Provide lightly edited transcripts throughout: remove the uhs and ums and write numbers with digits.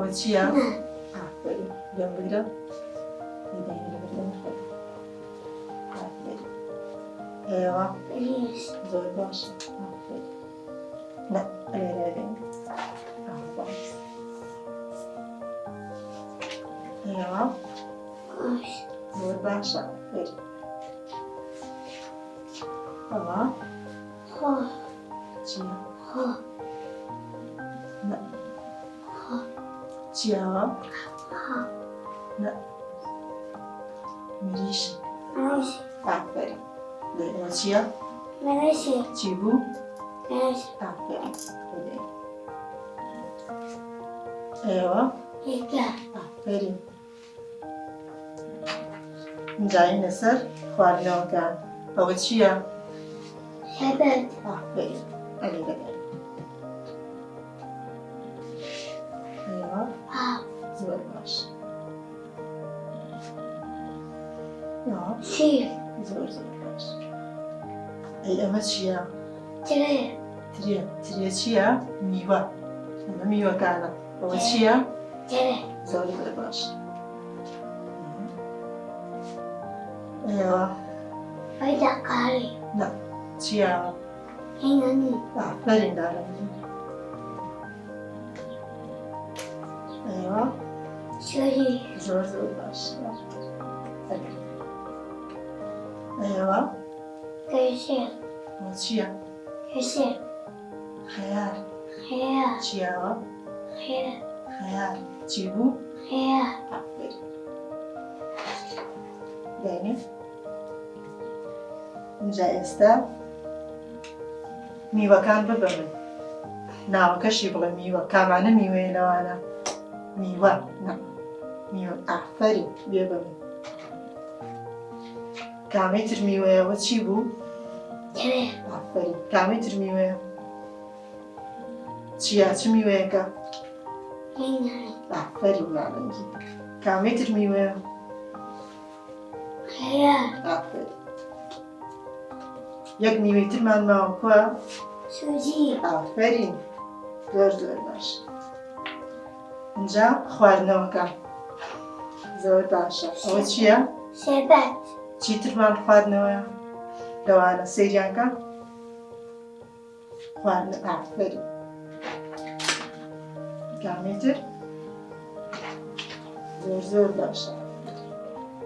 ئەوە چییە؟ ئافرین لێم بگرە ئێوە زۆر باشە نە ئەلێرێن ئێوە زۆر باشە ئەوە چییە؟ نە چییەوە؟ نە مریشە ئافرین ئەوە چییە؟ چی بوو؟ ئافرین ئێوە ئافرین اینجاین لەسەر خواردنەوەکان ئەوە چییە؟ ئافرین ئەلێرێن ئێوە زۆر باشە زۆر زۆر باش ئەی ئەمە چییە؟ ترێ چییە؟ میوە ئەمە میوەکانە ئەوە چییە؟ زۆر زۆر باش ئێوە نە چییە؟ ئافرین دارەنگی ئێوە زۆر زۆر باش ئێوە ئەوە چییە؟ خەیار چییەوە؟ خەیار چی بوو؟ ئافرین دەینێ اینجا ئێستا میوەکان ببە من ناوەکەشی بڵێ میوە کامانە میوەیە لەوانە میوە نە میوە ئافرین بێ بە من کامەی تر میوەیەوە چی بوو؟ ئافرین کامەی تر میوەیە چییە؟ چ میوەیەکە؟ ئافرین نارەنگی کامەی تر میوەیە؟ ئافرین یەک میوەی ترمان ماوە کووە؟ ئافرین زۆر زۆر باش اینجا خواردنەوەکان زۆر باشە ئەوە چییە؟ چیترمان خواردنەوەیە لەوانە سەیریانکە خواردنە ئافرین کامێتر زۆر زۆر باشە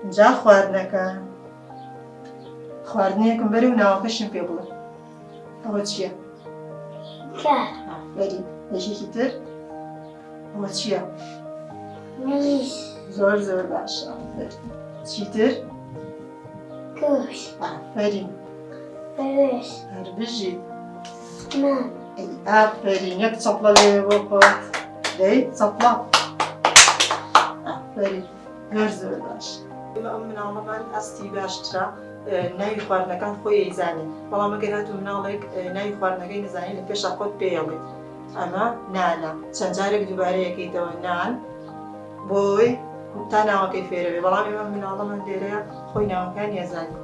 اینجا خواردنەکان خواردنەیەکم بەرێ و ناوەکەشم پێ بڵێ ئەوە چییە؟ ئافرین یەکێکی تر ئەوە چییە؟ زۆر زۆر باشە چیتر؟ ئافرین هەربژی ئافرین یەک چەپڵە لێوێ بۆ خۆت دەی چەپڵە ئافرین زۆر زۆر باش ئەم مناڵەمان ئەستی باشترە ناوی خواردنەکان خۆی ئەیزانێ بەڵام ئەگەر هاتوو مناڵێک ناوی خواردنەکەی نەزانێت لە پێشا خۆت پێڵێت ئەمە نانە چەند جارێک دووبارە یەکەیتەوە نان بۆی تا ناوەکەی فێرەوێ بەڵام ئێمە مناڵەمان لێرەیە خۆی ناوەکان ێزانێ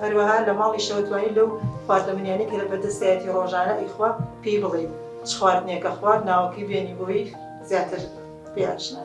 هەروەها لە ماڵیشەوە توانین لەو خواردەمەنیانەی کە لە بەردەستایەتی ڕۆژانە ئەیخوا پێی بڵێ چ خواردنێکە خوارد ناوەکەی بێنی بۆی زیاتر پێ ئاشنا